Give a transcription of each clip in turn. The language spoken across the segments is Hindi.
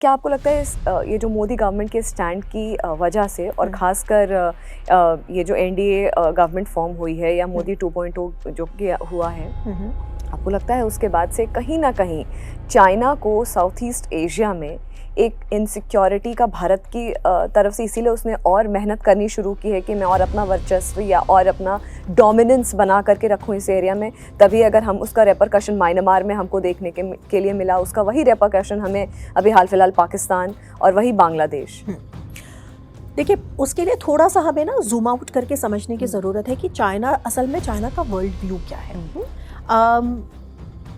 क्या आपको लगता है ये जो मोदी गवर्नमेंट के स्टैंड की वजह से और ख़ासकर ये जो एनडीए गवर्नमेंट फॉर्म हुई है या मोदी 2.0 जो कि हुआ है, आपको लगता है उसके बाद से कहीं ना कहीं चाइना को साउथ ईस्ट एशिया में एक इनसिक्योरिटी का भारत की तरफ से, इसीलिए उसने और मेहनत करनी शुरू की है कि मैं और अपना वर्चस्व या और अपना डोमिनेंस बना करके रखूं इस एरिया में, तभी अगर हम उसका रेपरकशन म्यांमार में हमको देखने के लिए मिला, उसका वही रेपरकशन हमें अभी हाल फिलहाल पाकिस्तान और वही बांग्लादेश। देखिए, उसके लिए थोड़ा सा हमें ना जूम आउट करके समझने की ज़रूरत है कि चाइना, असल में चाइना का वर्ल्ड व्यू क्या है।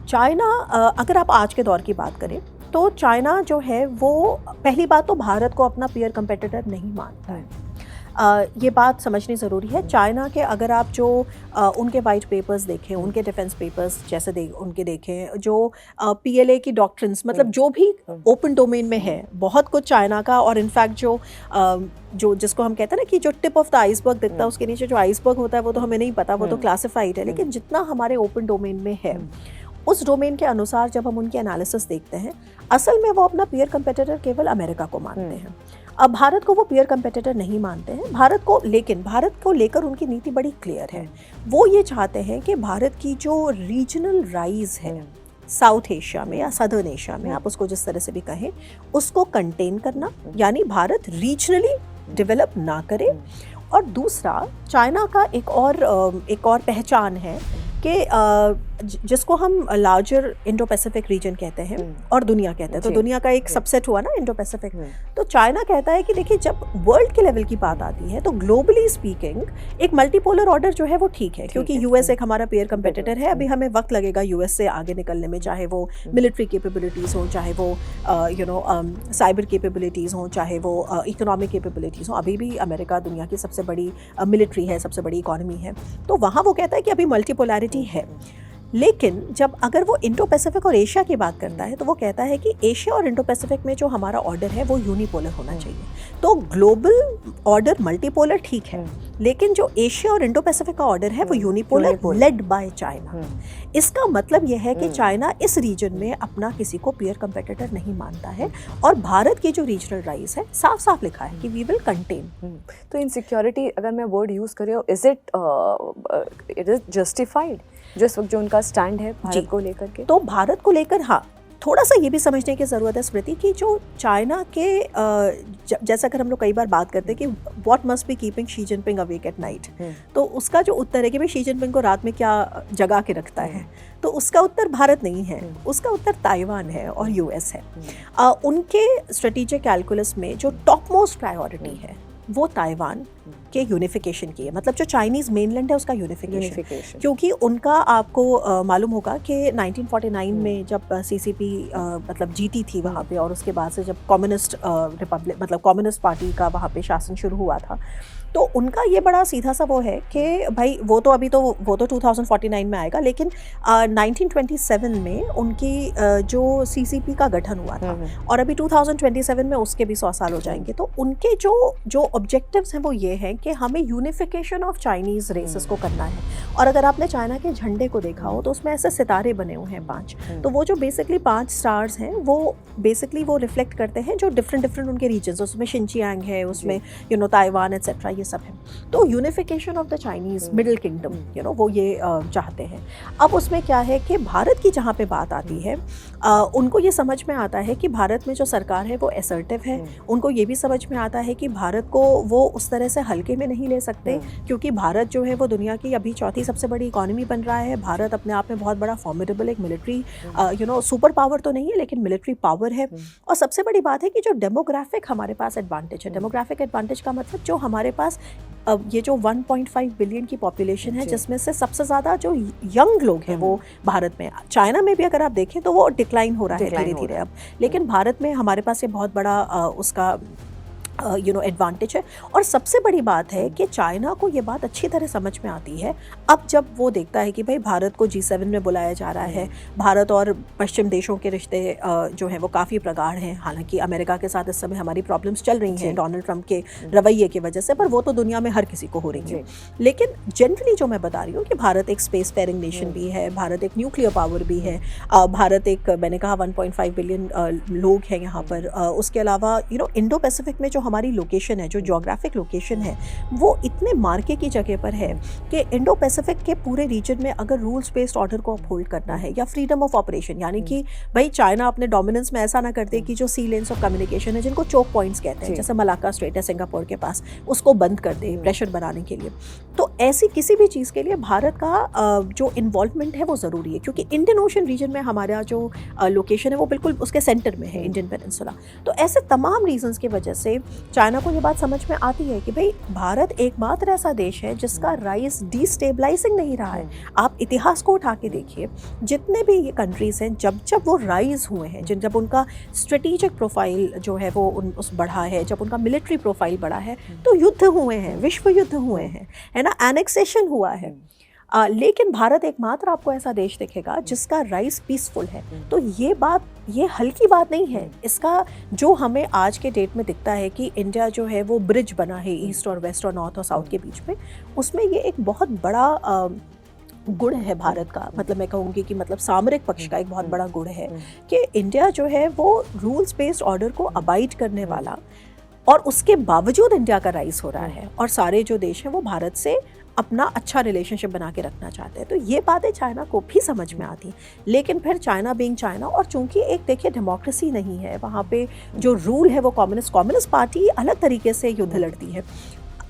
चाइना, अगर आप आज के दौर की बात करें तो चाइना जो है वो पहली बात तो भारत को अपना पीयर कंपेटिटर नहीं मानता है। ये बात समझनी ज़रूरी है। चाइना के अगर आप जो उनके वाइट पेपर्स देखें, उनके डिफेंस पेपर्स जैसे उनके देखें, जो पीएलए की डॉक्ट्रिन्स, मतलब जो भी ओपन डोमेन में है, बहुत कुछ चाइना का। और इनफैक्ट जो जिसको हम कहते हैं ना कि जो टिप ऑफ द आइसबर्ग दिखता है, उसके नीचे जो आइसबर्ग होता है वो तो हमें नहीं पता, वो तो क्लासिफाइड है। लेकिन जितना हमारे ओपन डोमेन में है, उस डोमेन के अनुसार जब हम उनकी एनालिसिस देखते हैं, असल में वो अपना पीयर कंपेटिटर केवल अमेरिका को मानते हैं। अब भारत को वो पीयर कंपेटिटर नहीं मानते हैं। भारत को लेकर उनकी नीति बड़ी क्लियर है। वो ये चाहते हैं कि भारत की जो रीजनल राइज है साउथ एशिया में या सदर्न एशिया में, आप उसको जिस तरह से भी कहें, उसको कंटेन करना, यानी भारत रीजनली डेवलप ना करे। और दूसरा, चाइना का एक और पहचान है कि जिसको हम लार्जर इंडो पैसिफिक रीजन कहते हैं और दुनिया कहते हैं, तो दुनिया का एक सबसेट हुआ ना इंडो पैसिफिक। तो चाइना कहता है कि देखिए, जब वर्ल्ड के लेवल की बात आती है तो ग्लोबली स्पीकिंग एक मल्टीपोलर ऑर्डर जो है वो ठीक है, क्योंकि यूएस एक हमारा पीयर कंपेटिटर है। अभी हमें वक्त लगेगा यूएस से आगे निकलने में, चाहे वो मिलिट्री कैपेबिलिटीज़ हों, चाहे वो साइबर कैपेबिलिटीज़ हों, चाहे वो इकोनॉमिक कैपेबिलिटीज़ हों। अभी भी अमेरिका दुनिया की सबसे बड़ी मिलिट्री है, सबसे बड़ी इकॉनमी है। तो वहाँ वो कहता है कि अभी मल्टीपोलैरिटी है। लेकिन जब अगर वो इंडो पैसिफिक और एशिया की बात करता है तो वो कहता है कि एशिया और इंडो पैसिफिक में जो हमारा ऑर्डर है वो यूनिपोलर होना चाहिए। तो ग्लोबल ऑर्डर मल्टीपोलर ठीक है, लेकिन जो एशिया और इंडो पैसिफिक का ऑर्डर है वो यूनिपोलर, लेड बाय चाइना। इसका मतलब यह है कि चाइना इस रीजन में अपना किसी को पीयर कंपेटिटर नहीं मानता है। और भारत की जो रीजनल राइज है, साफ साफ लिखा है कि वी विल कंटेन। तो इनसिक्योरिटी, अगर मैं वर्ड यूज़ करें, इट इज़ जस्टिफाइड जो इस वक्त जो उनका स्टैंड है भारत को लेकर के? तो भारत को लेकर, हाँ, थोड़ा सा ये भी समझने की ज़रूरत है स्मृति, कि जो चाइना के जैसा अगर हम लोग कई बार बात करते हैं कि what must be keeping Xi Jinping awake at night, तो उसका जो उत्तर है कि भाई शी जिनपिंग को रात में क्या जगा के रखता है, तो उसका उत्तर भारत नहीं है, उसका उत्तर ताइवान है और यूएस है। उनके स्ट्रेटेजिक कैलकुलस में जो टॉप मोस्ट प्रायोरिटी है वो ताइवान के यूनिफिकेशन की है, मतलब जो चाइनीज़ मेनलैंड है उसका यूनिफिकेशन। क्योंकि उनका आपको मालूम होगा कि 1949 में जब सीसीपी मतलब जीती थी वहाँ पे, और उसके बाद से जब कम्युनिस्ट रिपब्लिक, मतलब कम्युनिस्ट पार्टी का वहाँ पे शासन शुरू हुआ था, तो उनका ये बड़ा सीधा सा वो है कि भाई वो तो 2049 में आएगा, लेकिन 1927 में उनकी जो सीसीपी का गठन हुआ था, और अभी 2027 में उसके भी 100 साल हो जाएंगे। तो उनके जो ऑब्जेक्टिव्स हैं वो ये हैं कि हमें यूनिफिकेशन ऑफ चाइनीज़ रेसेस को करना है। और अगर आपने चाइना के झंडे को देखा हो तो उसमें ऐसे सितारे बने हुए हैं 5, तो वो जो बेसिकली 5 स्टार्स हैं वो बेसिकली वो रिफ्लेक्ट करते हैं जो डिफरेंट उनके रीजन्स, उसमें शिनचियांग है, उसमें ताइवान एट्सेट्रा, ये सब है। तो unification of the Chinese middle kingdom, वो ये चाहते हैं। अब उसमें क्या है कि भारत की जहाँ पे बात आती है, उनको ये समझ में आता है कि भारत में जो सरकार है वो असर्टिव है। उनको ये भी समझ में आता है कि भारत को वो उस तरह से हल्के में नहीं ले सकते, क्योंकि भारत जो है वो दुनिया की अभी 4थी सबसे बड़ी इकॉनमी बन रहा है। भारत अपने आप में बहुत बड़ा फॉर्मिडेबल एक मिलिट्री सुपर पावर तो नहीं है, लेकिन मिलिट्री पावर है। और सबसे बड़ी बात है कि जो डेमोग्राफिक हमारे पास एडवांटेज है, डेमोग्राफिक एडवांटेज का मतलब जो हमारे पास ये जो 1.5 बिलियन की पॉपुलेशन है, जिसमें से सबसे ज़्यादा जो यंग लोग हैं वो भारत में। चाइना में भी अगर आप देखें तो वो डिक्लाइन हो रहा है धीरे धीरे अब, लेकिन भारत में हमारे पास ये बहुत बड़ा उसका एडवांटेज है। और सबसे बड़ी बात है कि चाइना को ये बात अच्छी तरह समझ में आती है अब जब वो देखता है कि भाई भारत को G7 में बुलाया जा रहा है, भारत और पश्चिम देशों के रिश्ते जो हैं वो काफ़ी प्रगाढ़ हैं। हालांकि अमेरिका के साथ इस समय हमारी प्रॉब्लम्स चल रही हैं डोनाल्ड ट्रंप के रवैये की वजह से, पर वो तो दुनिया में हर किसी को हो रही है। लेकिन जनरली जो मैं बता रही हूँ कि भारत एक स्पेस फेयरिंग नेशन भी है, भारत एक न्यूक्लियर पावर भी है, भारत एक, मैंने कहा 1.5 बिलियन लोग हैं यहाँ पर। उसके अलावा इंडो पैसिफिक में जो हमारी लोकेशन है, जो ज्योग्राफिक लोकेशन है, वो इतने मार्के की जगह पर है कि इंडो पैसिफिक के पूरे रीजन में अगर रूल्स बेस्ड ऑर्डर को अपहोल्ड करना है या फ्रीडम ऑफ ऑपरेशन, यानी कि भाई चाइना अपने डोमिनेंस में ऐसा ना करते कि जो सी लेन्स ऑफ कम्युनिकेशन है, जिनको चोक पॉइंट्स कहते हैं, जैसे मलाक्का स्ट्रेट है सिंगापुर के पास, उसको बंद कर दे प्रेशर बनाने के लिए। तो ऐसी किसी भी चीज़ के लिए भारत का जो इन्वॉल्वमेंट है वो ज़रूरी है, क्योंकि इंडियन ओशन रीजन में हमारा जो लोकेशन है वो बिल्कुल उसके सेंटर में है, इंडियन पेनिनसुला। तो ऐसे तमाम रीजंस की वजह से चाइना को ये बात समझ में आती है कि भाई भारत एकमात्र ऐसा देश है जिसका राइस डिस्टेबलाइजिंग नहीं रहा है। आप इतिहास को उठा के देखिए, जितने भी ये कंट्रीज़ हैं, जब जब वो राइज हुए हैं, जब उनका स्ट्रेटेजिक प्रोफाइल जो है वो उस बढ़ा है, जब उनका मिलिट्री प्रोफाइल बढ़ा है, तो युद्ध हुए हैं, विश्व युद्ध हुए हैं, है ना, एनेक्सेशन हुआ है। लेकिन भारत एकमात्र आपको ऐसा देश दिखेगा जिसका राइस पीसफुल है। तो ये हल्की बात नहीं है। इसका जो हमें आज के डेट में दिखता है कि इंडिया जो है वो ब्रिज बना है ईस्ट और वेस्ट और नॉर्थ और साउथ के बीच में, उसमें ये एक बहुत बड़ा गुण है भारत का। मतलब मैं कहूँगी कि मतलब सामरिक पक्ष का एक बहुत बड़ा गुण है कि इंडिया जो है वो रूल्स बेस्ड ऑर्डर को अबाइड करने वाला, और उसके बावजूद इंडिया का राइस हो रहा है और सारे जो देश हैं वो भारत से अपना अच्छा रिलेशनशिप बना के रखना चाहते हैं। तो ये बातें चाइना को भी समझ में आती, लेकिन फिर चाइना बीइंग चाइना, और चूंकि एक देखिए डेमोक्रेसी नहीं है वहाँ पे, जो रूल है वो कम्युनिस्ट पार्टी अलग तरीके से युद्ध लड़ती है।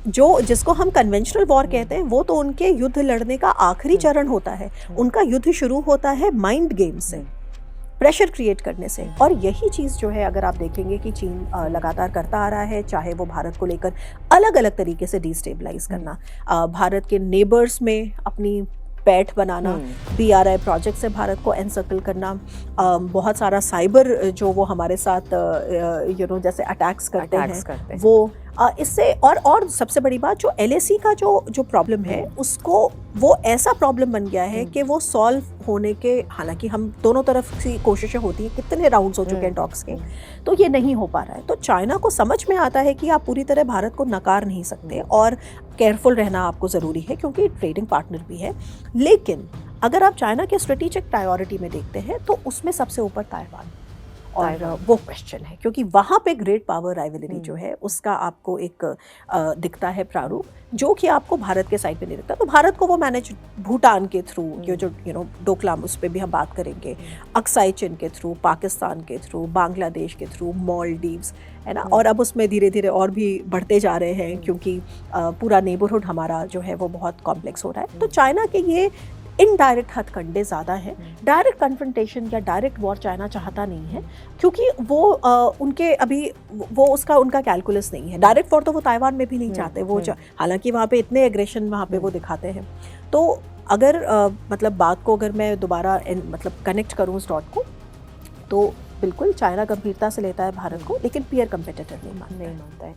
जिसको हम कन्वेंशनल वॉर कहते हैं, वो तो उनके युद्ध लड़ने का आखिरी चरण होता है। उनका युद्ध शुरू होता है माइंड गेम से, प्रेशर क्रिएट करने से। और यही चीज़ जो है अगर आप देखेंगे कि चीन लगातार करता आ रहा है, चाहे वो भारत को लेकर अलग अलग तरीके से डिस्टेबलाइज करना, भारत के नेबर्स में अपनी पैठ बनाना, BRI प्रोजेक्ट से भारत को एनसर्कल करना, बहुत सारा साइबर जो वो हमारे साथ जैसे अटैक्स करते हैं वो, इससे और सबसे बड़ी बात जो LAC का जो प्रॉब्लम है, उसको वो ऐसा प्रॉब्लम बन गया है कि वो सॉल्व होने के, हालांकि हम दोनों तरफ की कोशिशें होती हैं, कितने राउंड्स हो चुके हैं टॉक्स के, तो ये नहीं हो पा रहा है। तो चाइना को समझ में आता है कि आप पूरी तरह भारत को नकार नहीं सकते और केयरफुल रहना आपको ज़रूरी है, क्योंकि ट्रेडिंग पार्टनर भी है। लेकिन अगर आप चाइना के स्ट्रेटेजिक प्रायोरिटी में देखते हैं तो उसमें सबसे ऊपर ताइवान और वो क्वेश्चन है, क्योंकि वहाँ पे ग्रेट पावर राइवलरी जो है उसका आपको एक दिखता है प्रारूप, जो कि आपको भारत के साइड पे नहीं दिखता। तो भारत को वो मैनेज भूटान के थ्रू, ये जो डोकलाम, उस पर भी हम बात करेंगे, अक्साई चिन के थ्रू, पाकिस्तान के थ्रू, बांग्लादेश के थ्रू, मालदीव्स, है ना, और अब उसमें धीरे धीरे और भी बढ़ते जा रहे हैं, क्योंकि पूरा नेबरहुड हमारा जो है वो बहुत कॉम्प्लेक्स हो रहा है। तो चाइना के ये इनडायरेक्ट हथकंडे ज़्यादा हैं। डायरेक्ट कन्फ्रंटेशन या डायरेक्ट वॉर चाइना चाहता नहीं है, क्योंकि वो उनके अभी वो उनका कैलकुलस नहीं है। डायरेक्ट वॉर तो वो ताइवान में भी नहीं चाहते, वो हालांकि वहाँ पे इतने एग्रेशन वहाँ पे वो दिखाते हैं। तो अगर मतलब बात को अगर मैं दोबारा मतलब कनेक्ट करूँ उस डॉट को, तो बिल्कुल चाइना गंभीरता से लेता है भारत को, लेकिन पीयर कंपेटिटर नहीं मानता है।